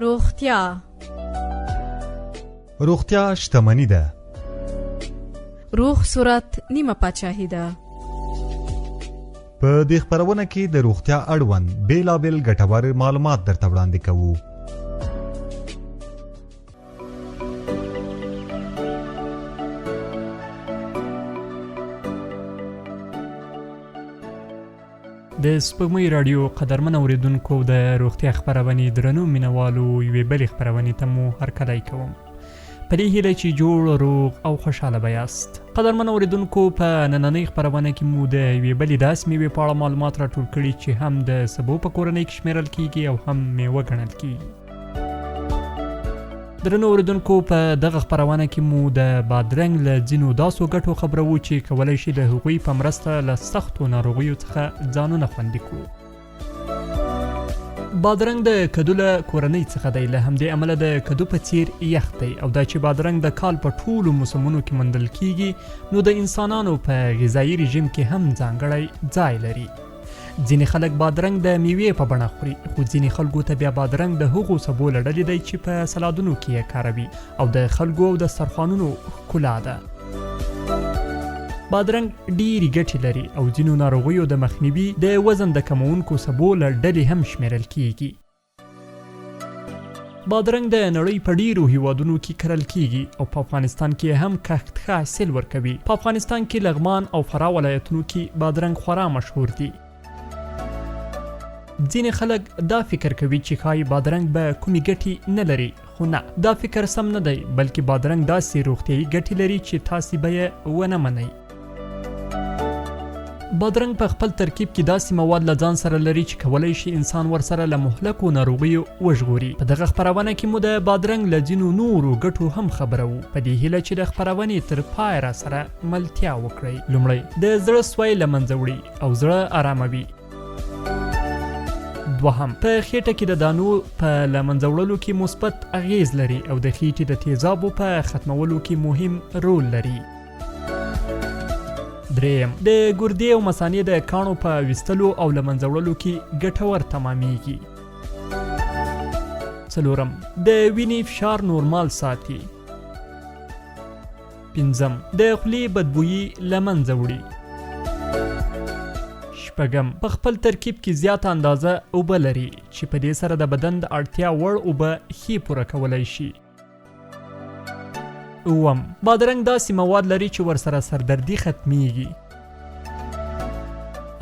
روغتیا شتمنی ده. روغ صورت نیمه پاچاهی ده. په دې خبرونه کې د روغتیا اړوند بیلابیل ګټور معلومات درته وړاندې کوو. د سپوږمۍ رادیو قدرمن اوریدونکو د روغتیا خبرونې درنو مینوالو یوې بلې خبرونې ته مو هرکلی کوم. په دې هیله چې جوړ روغ او خوشحاله به یاست. قدرمن اوریدونکو په نننۍ خبرونه کې مو د یوې بلې داسې میوې په اړه معلومات راټول کړي چې هم د سبو په کورنۍ کې شمیرل کیږي او هم میوه ګڼل کیږي. درنو اوریدونکو په دغه خبرونه کې مو د بادرنګ له ځینو داسو ګټو خبرو چې کولی شي د هغوی په مرسته له سختو ناروغیو څخه ځانونه خوندي کړو. بادرنګ د کدو له کورنۍ څخه دی، له همدې امله د کدو په څیر یخ دی او دا چې بادرنګ د کال په ټولو موسمونو کې موندل کیږي نو د انسانانو په غذایي رژیم کې هم ځانګړی ځای لري. ځینې خلک بادرنګ د میوې په بڼه خوري، خو ځینې خلکو ته بیا بادرنګ د هغو سبو له ډلې دی چې په سلادونو کې یې کاروي او د خلکو او د دسترخوانونو ښکلا ده. بادرنګ ډېرې ګټې لري او ځینو ناروغیو د مخنیوي د وزن د کمونکو سبو له ډلې هم شمیرل کیږي. بادرنګ د نړۍ په ډیرو هیوادونو کې کرل کیږي او په افغانستان کې هم کښت ښه حاصل ورکوي. په افغانستان کې لغمان او فراه ولایتونو کې بادرنګ خورا مشهور دي. ځینې خلک دا فکر کوي چې ښایي بادرنګ به کومې ګټې نه لري، خو نه، دا فکر سم نه دی، بلکې بادرنګ داسې روغتیایي ګټې لري چې تاسې به یې ونه منئ. بادرنګ په خپل ترکیب کې داسې مواد له ځان سره لري چې کولی شي انسان ورسره له مهلکو ناروغیو وژغوري. په دغه خپرونه کې مو د بادرنګ له ځینو نورو ګټو هم خبرو، په دې هیله چې د خپرونې تر پای را سره ملتیا وکړئ. لومړی، د زړه سوی له منځه وړي او زړه آراموي. دوهم، په خېټه کې د دانو په له منځه وړلو کې مثبت اغیز لري او د خېټې د تیزابو په ختمولو کې مهم رول لري. دریم، د ګردې او مثانې د کاڼو په ویستلو او له منځه وړلو کې ګټور تمامیږي. څلورم، د وینې فشار نورمال ساتي. پنځم، د خولې بدبویي له منځه وړي. شپږم، په خپل ترکیب کې زیاته اندازه اوبه لري چې په دې سره د بدن د اړتیا وړ اوبه ښې پوره کولی شي. اووم، بادرنګ داسې مواد لري چې ورسره سردردي ختمیږي.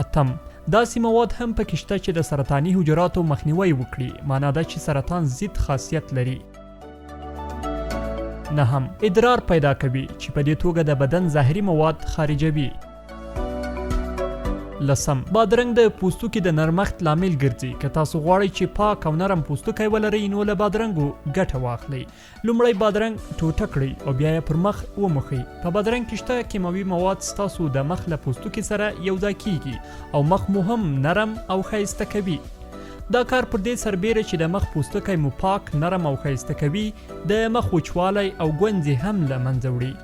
اتم، داسې مواد هم پکې شته چې د سرطاني حجراتو مخنیوی وکړي، معنا ده چې سرطان ضد خاصیت لري. نهم، ادرار پیدا کوي چې په دې توګه د بدن زهري مواد خارجوي. لسم، بادرنګ د پوستکي د نرمښت لامل ګرځي. که تاسو غواړئ چې پاک او نرم پوستکی ولرئ نو له بادرنګو ګټه واخلئ. لومړی بادرنګ ټوټه کړئ او بیا یې پر مخ وموښئ. په بادرنګ کې شته کیمیاوي مواد ستاسو د مخ له پوستکي سره یوځای کیږي او مخ مو هم نرم او ښایسته کوي. دا کار پر دې سربیره چې د مخ پوستکی مو پاک، نرم او ښایسته کوي، د مخ وچوالی او ګونځې هم له منځه وړي.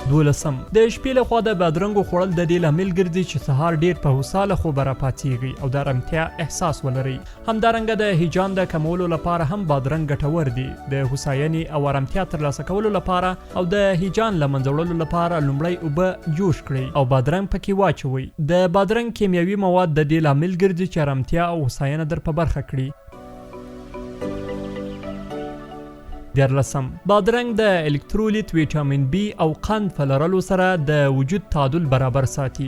دولسم، د شپې لخوا د بادرنګو خوړل د دې لامل ګرځي چې سهار ډیر په هوساله خوبه راپاڅیږئ او د ارامتیا احساس ولرئ. همدارنګه د هیجان د کمولو لپاره هم بادرنګ ګټور دی. د هوساینې او ارامتیا ترلاسه کولو لپاره او د هیجان له منځه وړلو لپاره لومړی اوبه جوش کړئ او بادرنګ پکې واچوئ. د بادرنګ کیمیاوي مواد د دې لامل ګرځي چې ارامتیا او هوساینه در په برخه کړي. دیارلسم، بادرنګ د الکترولیت، ویټامین بی او قند په لرلو سره د وجود تعادل برابر ساتي.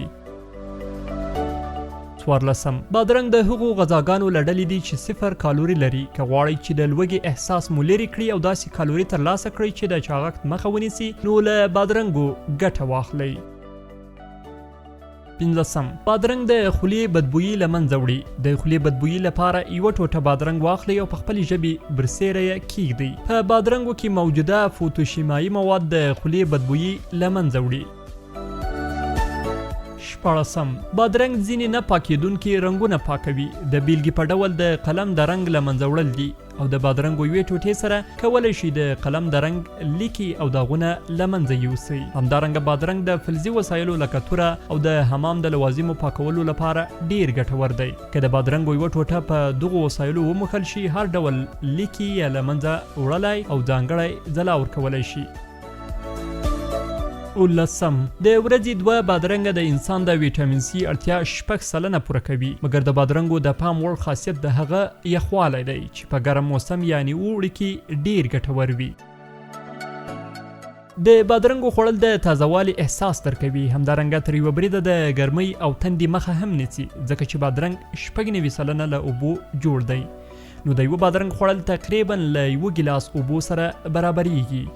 څوارلسم، بادرنګ د هغو غذاګانو له ډلې دي چې 0 کالوري لري. که غواړئ چې د لوږې احساس مو لرې کړي او داسې کالوري ترلاسه کړئ چې د چاغښت مخه ونیسي نو له بادرنګو ګټه واخلئ. پنځلسم، بادرنګ د خولې بدبویي له منځه وړي. د خولې بدبویي لپاره یوه ټوټه بادرنګ واخلئ او په خپلې ژبې برسیره یې کیږدئ. په بادرنګو کې موجوده فوتوشیمایي مواد د خولې بدبویي له منځه وړي. 14 بادرنګ ځینې نه پاکېدونکي رنګونه پاکوي. د بیلګې په ډول د قلم د رنګ له منځه وړل دي او د بادرنګ یوې ټوټې سره کولی شي د قلم د رنګ لیکي او داغونه له منځه یوسي. همدارنګه بادرنګ د فلزي وسایلو لکه توره او د حمام د لوازمو پاکولو لپاره ډیر ګټور دی. که د بادرنګ یوه ټوټه په دغو وسایلو وموښل شي هر ډول لیکي یا له منځه وړلی او ځانګړی ځلا ورکولی شي. 19 د ورځې 2 بادرنګ د انسان د ویټامین سي اړتیا 6% پوره کوي. مګر د بادرنګو د پام وړ خاصیت د هغه یخوالی دی چې په ګرم موسم یعنی اوړي کې ډیر ګټور وي. د بادرنګو خوړل د تازهوالي احساس درکوي. همدارنګه تر یوه بریده د ګرمۍ او تندې مخه هم نیسي ځکه چې بادرنګ 96% له اوبو جوړ دی. نو د یوه بادرنګ خوړل تقریبا له 1 ګیلاس اوبو سره برابریږي.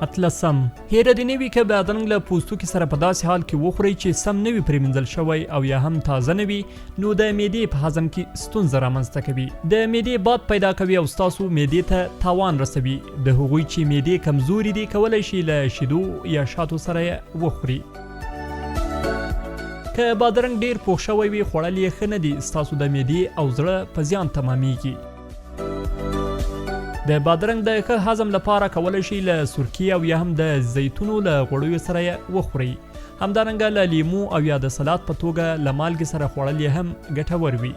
13 هیره دې نه وي که بادرنګ له پوستکي سره په داسې حال کې وخورئ چې سم نه وي پرېمنځل شوی او یا هم تازه نه وي نو د معدې په هضم کې ستونزه رامنځته کوي. د معدې باد پیدا کوي او ستاسو معدې ته تاوان رسوي. د هغوی چې معدې کمزوري دي کولی شي له شیدو یا شاتو سره یې وخوري. که بادرنګ ډیر پوخ شوی وي خوړل یې ښه نه دي. ستاسو د معدې او زړه په زیان تمامیږي. د بادرنګ د ښه هضم لپاره کولی شي له سرکې او یا هم د زیتونو له غوړیو سره یې وخورئ. همدارنګه له لیمو او یا د سلاد په توګه له مالګې سره خوړل یې هم ګټور وي.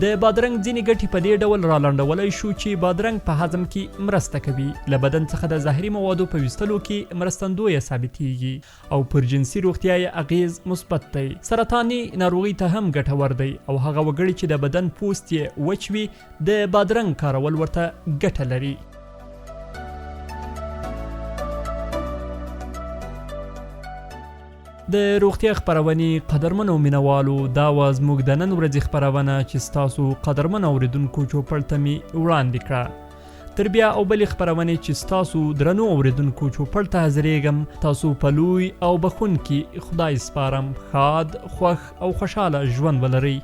د بادرنګ ځینې ګټې په دې ډول رالنډولی شو چې بادرنګ په هضم کې مرسته کوي. له بدن څخه د زهري موادو په ویستلو کې مرستندویه ثابتېږي او پر جنسي روغتیا یې اغیز مثبت دی. سرطاني ناروغۍ ته هم ګټور دی او هغه وګړي چې د بدن پوست یې وچ وي د بادرنګ کارول ورته ګټه لري. د روغتیا خپرونې قدرمنو مینوالو دا وه زموږ د نن ورځې خپرونه چې ستاسو قدرمن اورېدونکو چوپړ ته مې وړاندې کړه. تر بیا او بلې خپرونې چې ستاسو درنو اورېدونکو چوپړ ته حاضرېږم تاسو په لوی او بخونکي خدای سپارم. ښاد خوښ او خوشحاله ژوند ولرئ.